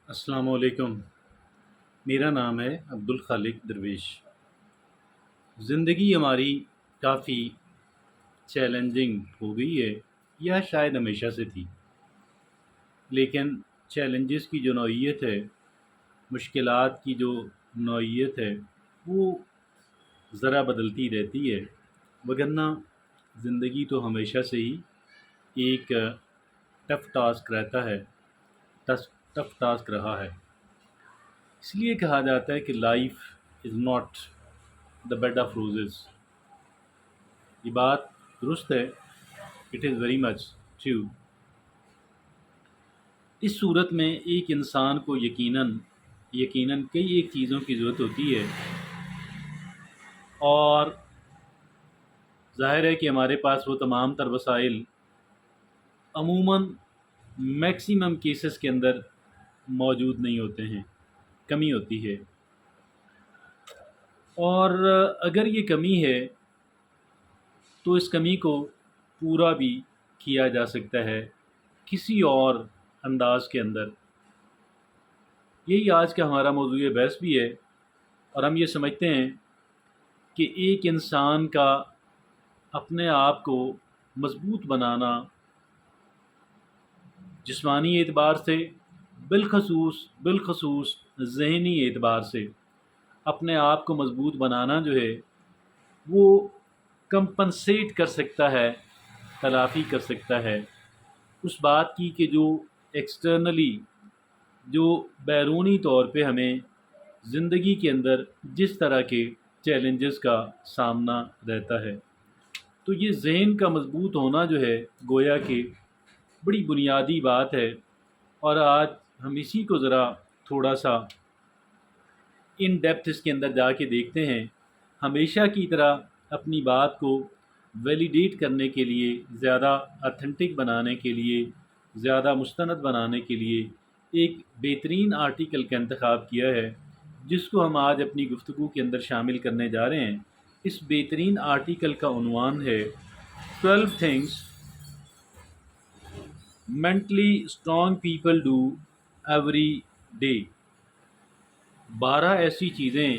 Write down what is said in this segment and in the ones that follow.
السلام علیکم۔ میرا نام ہے عبدالخالق درویش۔ زندگی ہماری کافی چیلنجنگ ہو گئی ہے، یا شاید ہمیشہ سے تھی، لیکن چیلنجز کی جو نوعیت ہے، مشکلات کی جو نوعیت ہے، وہ ذرا بدلتی رہتی ہے، وگرنہ زندگی تو ہمیشہ سے ہی ایک ٹف ٹاسک رہتا ہے، ٹف ٹاسک رہا ہے۔ اس لیے کہا جاتا ہے کہ life is not the bed of roses. یہ بات درست ہے، it is very much true. اس صورت میں ایک انسان کو یقیناً کئی ایک چیزوں کی ضرورت ہوتی ہے، اور ظاہر ہے کہ ہمارے پاس وہ تمام تر وسائل عموماً میکسیمم کیسز کے اندر موجود نہیں ہوتے ہیں، کمی ہوتی ہے۔ اور اگر یہ کمی ہے تو اس کمی کو پورا بھی کیا جا سکتا ہے کسی اور انداز کے اندر۔ یہی آج کا ہمارا موضوع بحث بھی ہے، اور ہم یہ سمجھتے ہیں کہ ایک انسان کا اپنے آپ کو مضبوط بنانا، جسمانی اعتبار سے، بالخصوص ذہنی اعتبار سے اپنے آپ کو مضبوط بنانا جو ہے وہ کمپنسیٹ کر سکتا ہے، تلافی کر سکتا ہے اس بات کی کہ جو ایکسٹرنلی، جو بیرونی طور پہ ہمیں زندگی کے اندر جس طرح کے چیلنجز کا سامنا رہتا ہے۔ تو یہ ذہن کا مضبوط ہونا جو ہے گویا کہ بڑی بنیادی بات ہے، اور آج ہم اسی کو ذرا تھوڑا سا ان ڈیپتھ اس کے اندر جا کے دیکھتے ہیں۔ ہمیشہ کی طرح اپنی بات کو ویلیڈیٹ کرنے کے لیے، زیادہ اتھینٹک بنانے کے لیے، زیادہ مستند بنانے کے لیے ایک بہترین آرٹیکل کا انتخاب کیا ہے، جس کو ہم آج اپنی گفتگو کے اندر شامل کرنے جا رہے ہیں۔ اس بہترین آرٹیکل کا عنوان ہے 12 things mentally strong people do every day۔ 12 ایسی چیزیں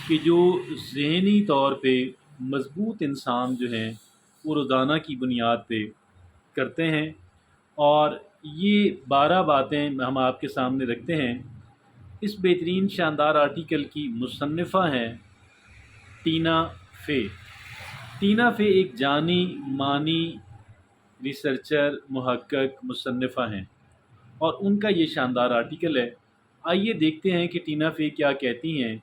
کہ جو ذہنی طور پہ مضبوط انسان جو ہیں وہ روزانہ کی بنیاد پہ کرتے ہیں، اور یہ 12 باتیں ہم آپ کے سامنے رکھتے ہیں۔ اس بہترین شاندار آرٹیکل کی مصنفہ ہیں ٹینا فے۔ ٹینا فے ایک جانی مانی ریسرچر، محقق، مصنفہ ہیں، اور ان کا یہ شاندار آرٹیکل ہے۔ آئیے دیکھتے ہیں کہ ٹینا فے کیا کہتی ہیں،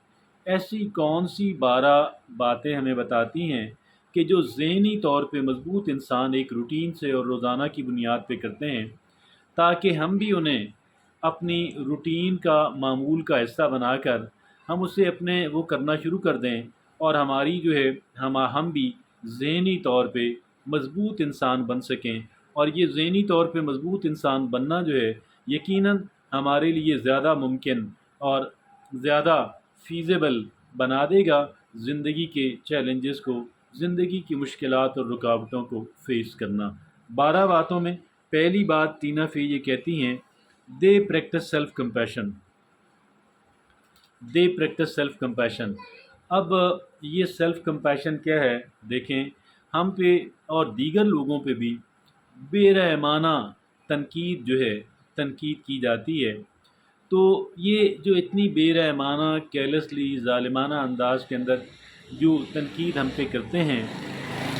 ایسی کون سی 12 باتیں ہمیں بتاتی ہیں کہ جو ذہنی طور پہ مضبوط انسان ایک روٹین سے اور روزانہ کی بنیاد پہ کرتے ہیں، تاکہ ہم بھی انہیں اپنی روٹین کا، معمول کا حصہ بنا کر ہم اسے اپنے وہ کرنا شروع کر دیں، اور ہماری جو ہے ہم بھی ذہنی طور پہ مضبوط انسان بن سکیں۔ اور یہ ذہنی طور پہ مضبوط انسان بننا جو ہے یقیناً ہمارے لیے زیادہ ممکن اور زیادہ فیزیبل بنا دے گا زندگی کے چیلنجز کو، زندگی کی مشکلات اور رکاوٹوں کو فیس کرنا۔ 12 باتوں میں پہلی بات ٹینا فے یہ کہتی ہیں، دے پریکٹس سیلف کمپیشن۔ دے پریکٹس سیلف کمپیشن۔ اب یہ سیلف کمپیشن کیا ہے؟ دیکھیں، ہم پہ اور دیگر لوگوں پہ بھی بے رحمانہ تنقید کی جاتی ہے۔ تو یہ جو اتنی بے رحمانہ، کیئرلیسلی، ظالمانہ انداز کے اندر جو تنقید ہم پہ کرتے ہیں،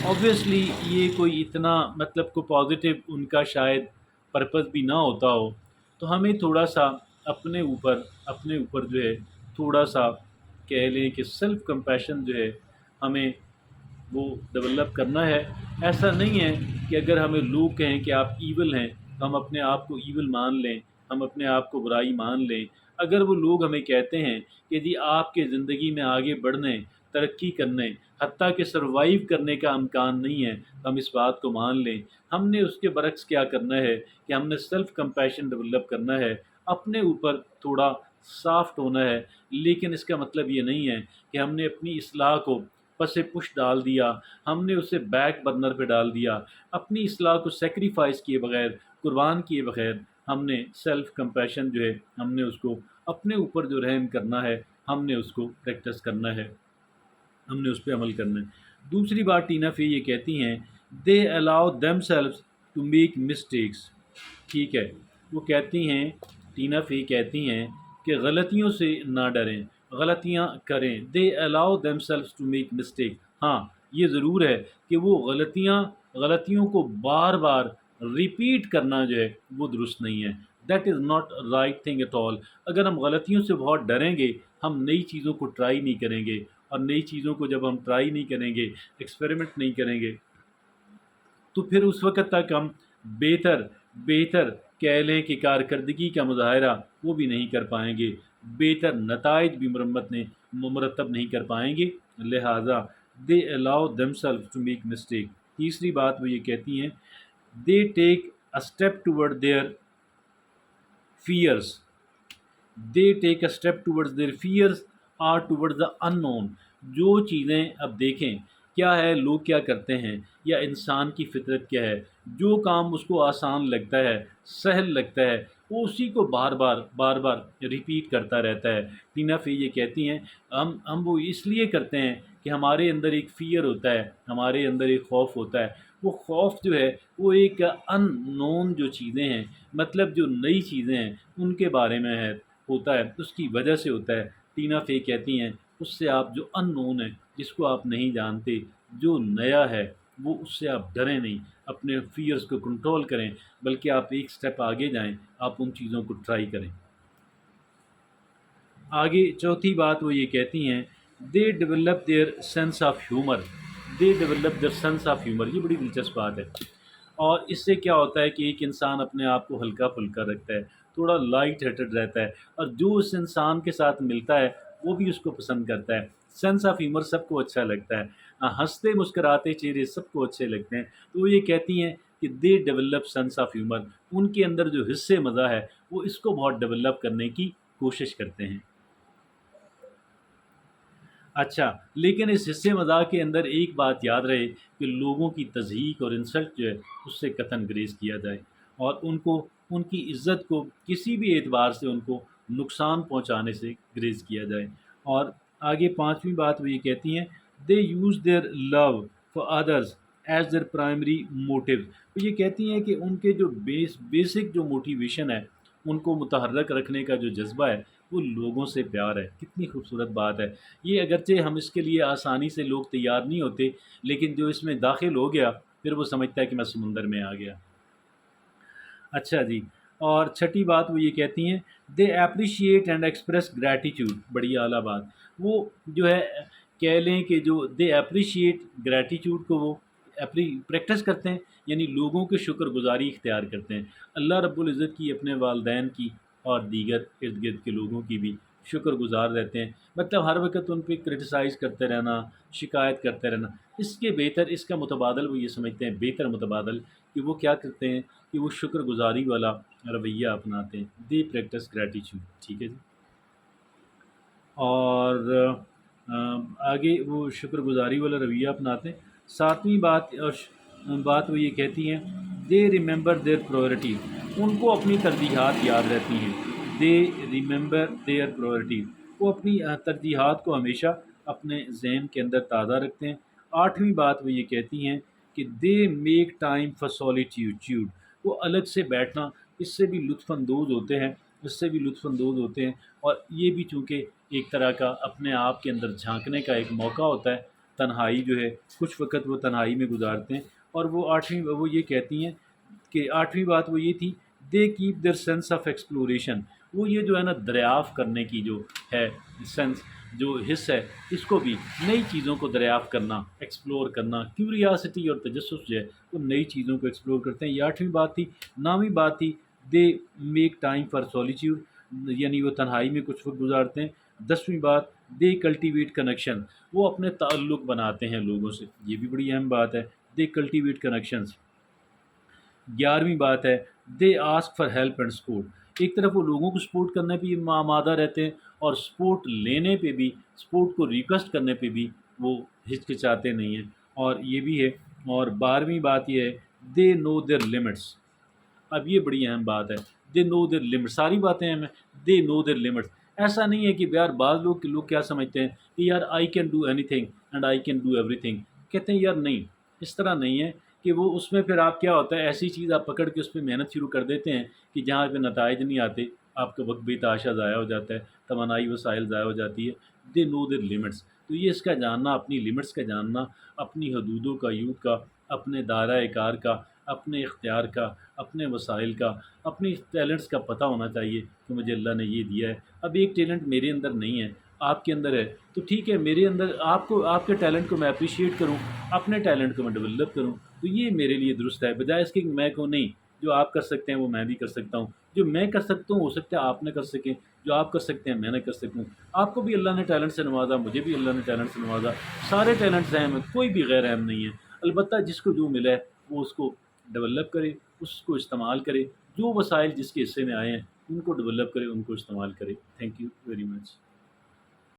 اوبویسلی یہ کوئی اتنا مطلب کو پازیٹیو ان کا شاید پرپس بھی نہ ہوتا ہو، تو ہمیں تھوڑا سا اپنے اوپر جو ہے تھوڑا سا کہہ لیں کہ سیلف کمپیشن جو ہے ہمیں وہ ڈیولپ کرنا ہے۔ ایسا نہیں ہے کہ اگر ہمیں لوگ کہیں کہ آپ ایول ہیں تو ہم اپنے آپ کو ایول مان لیں، ہم اپنے آپ کو برائی مان لیں۔ اگر وہ لوگ ہمیں کہتے ہیں کہ جی آپ کے زندگی میں آگے بڑھنے، ترقی کرنے، حتیٰ کہ سروائیو کرنے کا امکان نہیں ہے، تو ہم اس بات کو مان لیں۔ ہم نے اس کے برعکس کیا کرنا ہے کہ ہم نے سیلف کمپیشن ڈیولپ کرنا ہے، اپنے اوپر تھوڑا سافٹ ہونا ہے۔ لیکن اس کا مطلب یہ نہیں ہے کہ ہم نے اپنی اصلاح کو پس پش ڈال دیا، ہم نے اسے بیک برنر پہ ڈال دیا، اپنی اصلاح کو سیکریفائز کیے بغیر، قربان کیے بغیر ہم نے سیلف کمپیشن جو ہے ہم نے اس کو اپنے اوپر جو رحم کرنا ہے ہم نے اس کو پریکٹس کرنا ہے، ہم نے اس پہ عمل کرنا ہے۔ دوسری بات ٹینا فی یہ کہتی ہیں they allow themselves to make mistakes, ٹھیک ہے، وہ کہتی ہیں، ٹینا فی کہتی ہیں کہ غلطیوں سے نہ ڈریں، غلطیاں کریں، they allow themselves to make mistake, ہاں یہ ضرور ہے کہ وہ غلطیوں کو بار بار ریپیٹ کرنا جو ہے وہ درست نہیں ہے، that is not right thing at all. اگر ہم غلطیوں سے بہت ڈریں گے ہم نئی چیزوں کو ٹرائی نہیں کریں گے، اور نئی چیزوں کو جب ہم ٹرائی نہیں کریں گے، ایکسپیریمنٹ نہیں کریں گے، تو پھر اس وقت تک ہم بہتر بہتر کہہ لیں کہ کارکردگی کا مظاہرہ وہ بھی نہیں کر پائیں گے، بہتر نتائج بھی مرتب نہیں کر پائیں گے، لہٰذا they allow themselves to make mistake. تیسری بات وہ یہ کہتی ہیں they take a step toward their fears, they take a step towards their fears or towards the unknown. جو چیزیں اب دیکھیں کیا ہے، لوگ کیا کرتے ہیں یا انسان کی فطرت کیا ہے، جو کام اس کو آسان لگتا ہے، سہل لگتا ہے، وہ اسی کو بار بار ریپیٹ کرتا رہتا ہے۔ ٹینا فی یہ کہتی ہیں ہم وہ اس لیے کرتے ہیں کہ ہمارے اندر ایک فیئر ہوتا ہے، ہمارے اندر ایک خوف ہوتا ہے، وہ خوف جو ہے وہ ایک ان نون جو چیزیں ہیں، مطلب جو نئی چیزیں ہیں ان کے بارے میں ہے، ہوتا ہے، اس کی وجہ سے ہوتا ہے۔ ٹینا فی کہتی ہیں اس سے آپ جو ان نون ہے، جس کو آپ نہیں جانتے، جو نیا ہے، وہ اس سے آپ ڈریں نہیں، اپنے فیئرز کو کنٹرول کریں، بلکہ آپ ایک سٹیپ آگے جائیں، آپ ان چیزوں کو ٹرائی کریں۔ آگے چوتھی بات وہ یہ کہتی ہیں they develop their sense of humour, they develop their sense of humour, یہ بڑی دلچسپ بات ہے۔ اور اس سے کیا ہوتا ہے کہ ایک انسان اپنے آپ کو ہلکا پھلکا رکھتا ہے، تھوڑا لائٹ ہارٹڈ رہتا ہے، اور جو اس انسان کے ساتھ ملتا ہے وہ بھی اس کو پسند کرتا ہے۔ سینس آف ہیومر سب کو اچھا لگتا ہے، ہنستے مسکراتے چہرے سب کو اچھے لگتے ہیں، تو وہ یہ کہتی ہیں کہ they develop sense of humour, ان کے اندر جو حصے مزہ ہے وہ اس کو بہت ڈیولپ کرنے کی کوشش کرتے ہیں۔ اچھا، لیکن اس حصے مزاح کے اندر ایک بات یاد رہے کہ لوگوں کی تضحیک اور انسلٹ جو ہے اس سے قطعاً گریز کیا جائے، اور ان کی عزت کو کسی بھی اعتبار سے ان کو نقصان پہنچانے سے گریز کیا جائے۔ اور آگے پانچویں بات وہ یہ کہتی ہیں they use their love for others as their primary motive, وہ یہ کہتی ہیں کہ ان کے جو بیسک جو موٹیویشن ہے، ان کو متحرک رکھنے کا جو جذبہ ہے وہ لوگوں سے پیار ہے۔ کتنی خوبصورت بات ہے یہ، اگرچہ ہم اس کے لیے آسانی سے لوگ تیار نہیں ہوتے، لیکن جو اس میں داخل ہو گیا پھر وہ سمجھتا ہے کہ میں سمندر میں آ گیا۔ اچھا جی، اور چھٹی بات وہ یہ کہتی ہیں دے اپریشیٹ اینڈ ایکسپریس گریٹیٹیوڈ، بڑی اعلیٰ بات، وہ جو ہے کہہ لیں کہ جو دے اپریشیٹ گریٹیٹیوڈ کو وہ پریکٹس کرتے ہیں، یعنی لوگوں کے شکر گزاری اختیار کرتے ہیں، اللہ رب العزت کی، اپنے والدین کی، اور دیگر ارد گرد کے لوگوں کی بھی شکر گزار رہتے ہیں، مطلب ہر وقت ان پہ کرٹیسائز کرتے رہنا، شکایت کرتے رہنا، اس کے بہتر، اس کا متبادل وہ یہ سمجھتے ہیں، بہتر متبادل کہ وہ کیا کرتے ہیں کہ وہ شکر گزاری والا رویہ اپناتے ہیں، دے پریکٹس گریٹیٹیوڈ، ٹھیک ہے جی۔ اور آگے وہ شکر گزاری والا رویہ اپناتے ہیں۔ ساتویں بات وہ یہ کہتی ہیں دے ریممبر دیئر پرائورٹی، ان کو اپنی ترجیحات یاد رہتی ہیں، دے ریممبر دیئر پرائورٹی، وہ اپنی ترجیحات کو ہمیشہ اپنے ذہن کے اندر تازہ رکھتے ہیں۔ آٹھویں بات وہ یہ کہتی ہیں کہ دے میک ٹائم فار سولیٹیوڈ، وہ الگ سے بیٹھنا، اس سے بھی لطف اندوز ہوتے ہیں، اس سے بھی لطف اندوز ہوتے ہیں، اور یہ بھی چونکہ ایک طرح کا اپنے آپ کے اندر جھانکنے کا ایک موقع ہوتا ہے، تنہائی جو ہے کچھ وقت وہ تنہائی میں گزارتے ہیں۔ اور وہ یہ کہتی ہیں کہ آٹھویں بات وہ یہ تھی they keep their sense of exploration, وہ یہ جو ہے نا دریافت کرنے کی جو ہے سینس، جو حص ہے، اس کو بھی نئی چیزوں کو دریافت کرنا، ایکسپلور کرنا، کیوریاسٹی اور تجسس جو ہے وہ نئی چیزوں کو ایکسپلور کرتے ہیں، یہ آٹھویں بات تھی۔ نویں بات تھی دے میک ٹائم فار سولیٹیوڈ، یعنی وہ تنہائی میں کچھ وقت گزارتے ہیں۔ دسویں بات دے کلٹیویٹ کنیکشن، وہ اپنے تعلق بناتے ہیں لوگوں سے، یہ بھی بڑی اہم بات ہے، دے کلٹیویٹ کنیکشنز۔ گیارہویں بات ہے they ask for help and support, ایک طرف وہ لوگوں کو سپورٹ کرنے پہ بھی آمادہ رہتے ہیں، اور سپورٹ لینے پہ بھی، سپورٹ کو ریکویسٹ کرنے پہ بھی وہ ہچکچاتے نہیں ہیں، اور یہ بھی ہے۔ اور بارہویں بات یہ ہے دے نو دیئر لمٹس، اب یہ بڑی اہم بات ہے، دے نو دیر لمٹ. ساری باتیں ہیں میں دے نو دیر لمٹس. ایسا نہیں ہے کہ یار بعض لوگ کیا سمجھتے ہیں کہ یار I can do any thing and I can do every thing. کہتے ہیں یار نہیں، اس طرح نہیں ہے کہ وہ اس میں پھر آپ کیا ہوتا ہے ایسی چیز آپ پکڑ کے اس پہ محنت شروع کر دیتے ہیں کہ جہاں پہ نتائج نہیں آتے، آپ کا وقت بھی تاشا ضائع ہو جاتا ہے، توانائی وسائل ضائع ہو جاتی ہے. دے نو دیر لمٹس. تو یہ اس کا جاننا، اپنی لمٹس کا جاننا، اپنی حدودوں کا، یوت کا، اپنے دائرۂ کار کا، اپنے اختیار کا، اپنے وسائل کا، اپنی ٹیلنٹس کا پتہ ہونا چاہیے کہ مجھے اللہ نے یہ دیا ہے. اب ایک ٹیلنٹ میرے اندر نہیں ہے، آپ کے اندر ہے، تو ٹھیک ہے، میرے اندر آپ کے ٹیلنٹ کو میں اپریشیٹ کروں، اپنے ٹیلنٹ کو میں ڈیولپ کروں، تو یہ میرے لیے درست ہے، بجائے اس کے کہ میں کو نہیں. جو آپ کر سکتے ہیں وہ میں بھی کر سکتا ہوں، جو میں کر سکتا ہوں ہو سکتا ہے آپ نہ کر سکیں، جو آپ کر سکتے ہیں میں نہ کر سکوں. آپ کو بھی اللہ نے ٹیلنٹ سے نوازا، مجھے بھی اللہ نے ٹیلنٹ سے نوازا. سارے ٹیلنٹس اہم ہیں، کوئی بھی غیر اہم نہیں ہے. البتہ جس کو جو ملا ہے وہ اس کو ڈیولپ کرے، اس کو استعمال کرے. جو وسائل جس کے حصے میں آئے ہیں ان کو ڈیولپ کرے، ان کو استعمال کرے. Thank you very much.